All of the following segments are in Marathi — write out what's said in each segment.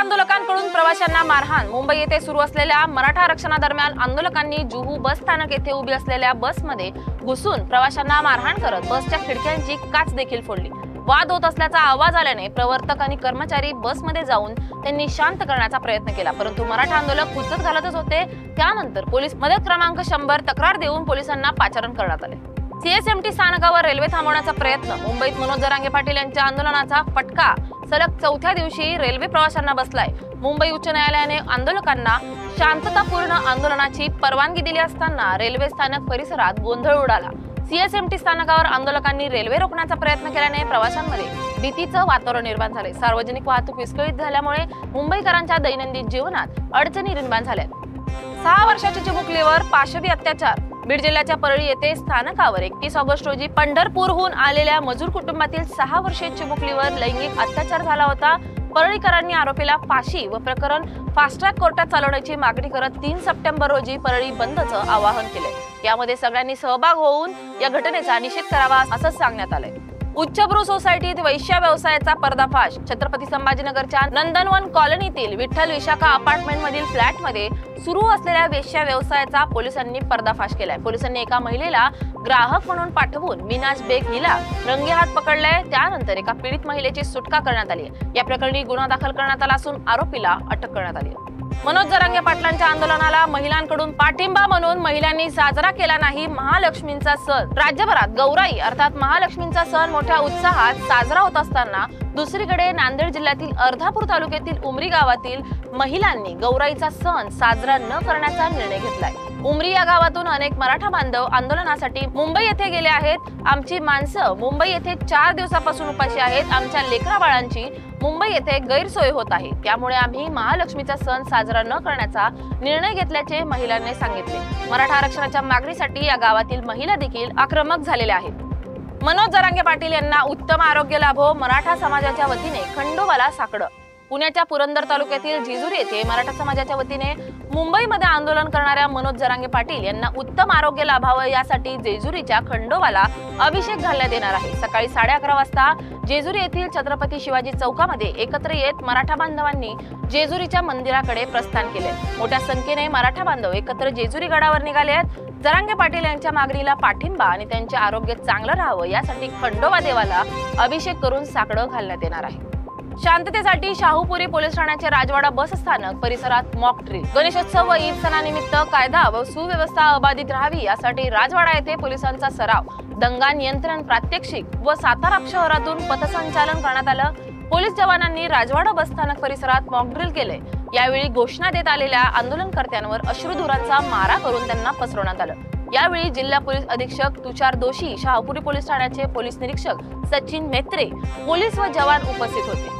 आंदोलकांकडून प्रवाशांना मारहाण। मुंबई येथे सुरू असलेल्या मराठा आरक्षणादरम्यान आंदोलकांनी जुहू बस स्थानक येथे उभी असलेल्या बसमध्ये घुसून प्रवाशांना मारहाण करत बसच्या खिडक्यांची काच देखील फोडली। वाद होत असल्याचा आवाज आल्याने प्रवर्तक आणि कर्मचारी बसमध्ये जाऊन त्यांनी शांत करण्याचा प्रयत्न केला, परंतु मराठा आंदोलक हुज्जत घालतच होते। त्यानंतर पोलीस मदत क्रमांक 100 तक्रार देऊन पोलिसांना पाचारण करण्यात आले। सीएसएमटी स्थानकावर रेल्वे थांबवण्याचा प्रयत्न। मुंबईत मनोज जरांगे पाटील यांच्या आंदोलनाचा फटका सलग चौथ्या दिवशी रेल्वे प्रवाशांना बसलाय। मुंबई उच्च न्यायालयाने आंदोलकांना शांततापूर्ण आंदोलनाची परवानगी दिली असताना रेल्वे स्थानक परिसरात गोंधळ उडाला। सीएसएमटी स्थानकावर आंदोलकांनी रेल्वे रोखण्याचा प्रयत्न केल्याने प्रवाशांमध्ये भीतीचं वातावरण निर्माण झाले। सार्वजनिक वाहतूक विस्कळीत झाल्यामुळे मुंबईकरांच्या दैनंदिन जीवनात अडचणी निर्माण झाल्या। 6 वर्षाच्या चिमुकलीवर पाशवी अत्याचार। बीड जिल्ह्याच्या परळी येथे स्थानकावर 31 ऑगस्ट रोजी पंढरपूरहून आलेल्या मजूर कुटुंबातील 6 वर्षीय चिमुकलीवर लैंगिक अत्याचार झाला होता। परळीकरांनी आरोपीला फाशी व प्रकरण फास्ट ट्रॅक कोर्टात चालवण्याची मागणी करत 3 सप्टेंबर रोजी परळी बंदचं आवाहन केले। यामध्ये सगळ्यांनी सहभाग होऊन या घटनेचा निषेध करावा असं सांगण्यात आलंय। उच्चभ्रू सोसायटीत वैश्य व्यवसायाचा पर्दाफाश। छत्रपती संभाजीनगरच्या नंदनवन कॉलनीतील विठ्ठल विशाखा अपार्टमेंट मधील फ्लॅटमध्ये सुरू असलेल्या वेश्या व्यवसायाचा पोलिसांनी पर्दाफाश केलाय। पोलिसांनी एका महिलेला ग्राहक म्हणून पाठवून मिनाज बेग हिला रंगेहात पकडलाय। त्यानंतर एका पीडित महिलेची सुटका करण्यात आली आहे। या प्रकरणी गुन्हा दाखल करण्यात आला असून आरोपीला अटक करण्यात आली आहे। मनोज जरांगे पाटलांच्या आंदोलनाला महिलांकडून पाठिंबा म्हणून महिलांनी साजरा केला नाही महालक्ष्मींचा सण। राज्यभरात गौराई अर्थात महालक्ष्मींचा सण मोठ्या उत्साहात साजरा होत असताना दुसरीकडे नांदेड जिल्ह्यातील अर्धापूर तालुक्यातील उमरी गावातील महिलांनी गौराईचा सण साजरा न करण्याचा निर्णय घेतलाय। उमरी या गावातून अनेक मराठा बांधव आंदोलनासाठी मुंबई येथे गेले आहेत। आमची माणसं मुंबई येथे 4 दिवसापासून उपाशी आहेत। आमच्या लेकरा बाळांची मुंबई येथे गैरसोय होत आहे, त्यामुळे आम्ही महालक्ष्मीचा सण साजरा न करण्याचा निर्णय घेतल्याचे महिलांनी सांगितले। मराठा आरक्षणाच्या मागणीसाठी या गावातील महिला देखील आक्रमक झालेल्या आहेत। मनोज जरांगे पाटील यांना उत्तम आरोग्य लाभो। मराठा समाजाच्या वतीने खंडोबाला साकडं। पुण्याच्या पुरंदर तालुक्यातील जेजुरी येथे मराठा समाजाच्या वतीने मुंबईमध्ये आंदोलन करणाऱ्या मनोज जरांगे पाटील यांना उत्तम आरोग्य लाभावं यासाठी जेजुरीच्या खंडोबाला अभिषेक घालण्यात येणार आहे। सकाळी 11:30 वाजता जेजुरी येथील छत्रपती शिवाजी चौकामध्ये एकत्र येत मराठा बांधवांनी जेजुरीच्या मंदिराकडे प्रस्थान केले। मोठ्या संख्येने मराठा बांधव एकत्र जेजुरी गडावर निघाले आहेत। जरांगे पाटील यांच्या मागणीला पाठिंबा आणि त्यांचे आरोग्य चांगलं राहावं यासाठी खंडोबा देवाला अभिषेक करून साकडं घालण्यात येणार आहे। शांततेसाठी शाहूपुरी पोलीस ठाण्याचे राजवाडा बस स्थानक परिसरात मॉक ड्रिल। गणेशोत्सव व ईद सणानिमित्त कायदा व सुव्यवस्था अबाधित राहावी यासाठी राजवाडा येथे पोलिसांचा सराव, दंगा नियंत्रण प्रात्यक्षिक व सातारा शहरातून पथसंचालन करण्यात आलं। पोलीस जवानांनी राजवाडा बस स्थानक परिसरात मॉक ड्रिल केले। यावेळी घोषणा देत आलेल्या आंदोलनकर्त्यांवर अश्रुधुरांचा मारा करून त्यांना पसरवण्यात आलं। यावेळी जिल्हा पोलीस अधीक्षक तुषार दोशी, शाहूपुरी पोलीस ठाण्याचे पोलीस निरीक्षक सचिन मेत्रे, पोलीस व जवान उपस्थित होते।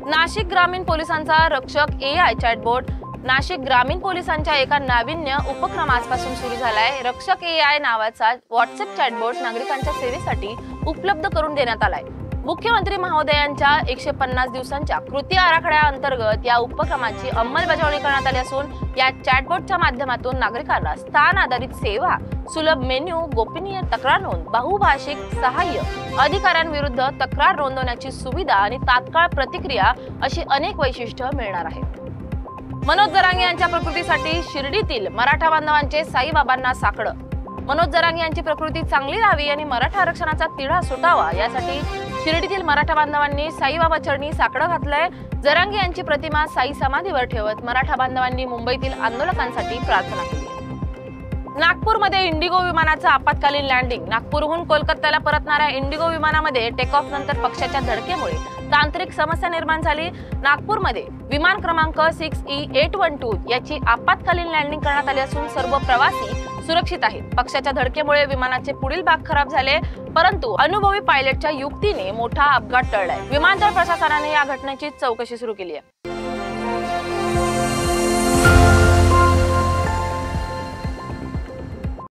नाशिक ग्रामीण पोलिसांचा रक्षक AI चॅटबॉट। नाशिक ग्रामीण पोलिसांच्या एका नाविन्य उपक्रमापासून सुरू झालाय। रक्षक AI नावाचा व्हॉट्सअप चॅटबॉट नागरिकांच्या सेवेसाठी उपलब्ध करून देण्यात आलाय। मुख्यमंत्री महोदयांच्या 150 दिवसांच्या कृती आराखड्याअंतर्गत या उपक्रमाची अंमलबजावणी करण्यात आली असून या चॅटबॉटच्या माध्यमातून नागरिकांना स्थान आधारित सेवा, सुलभ मेन्यू, गोपनीय तक्रार नोंद, बहुभाषिक सहाय्य, अधिकाऱ्यांविरुद्ध तक्रार नोंदवण्याची सुविधा आणि तात्काळ प्रतिक्रिया अशी अनेक वैशिष्ट्ये मिळणार आहेत। मनोज जरांगे यांच्या प्रकृतीसाठी शिर्डीतील मराठा बांधवांचे साईबाबांना साकडं। मनोज जरांगे यांची प्रकृती चांगली राहावी आणि मराठा आरक्षणाचा तिढा सुटावा यासाठी शिर्डीतील मराठा बांधवांनी साईबाबा चरणी साकडं घातलंय। जरांगे यांची प्रतिमा साई समाधीवर ठेवत मराठा बांधवांनी मुंबईतील आंदोलकांसाठी प्रार्थना केली। नागपूरमध्ये इंडिगो विमानाचं आपत्कालीन लँडिंग। नागपूरहून कोलकात्याला परतणाऱ्या इंडिगो विमानामध्ये टेक ऑफ नंतर पक्षाच्या धडकेमुळे तांत्रिक समस्या निर्माण झाली। नागपूरमध्ये विमान क्रमांक 6E812 याची आपत्कालीन लँडिंग करण्यात आली असून सर्व प्रवासी सुरक्षित आहेत। पक्षाच्या धडकेमुळे विमानाचे पुढील भाग खराब झाले, परंतु अनुभवी पायलटच्या युक्तीने मोठा अपघात टळलाय। विमानतळ प्रशासनाने या घटनेची चौकशी सुरू केली आहे।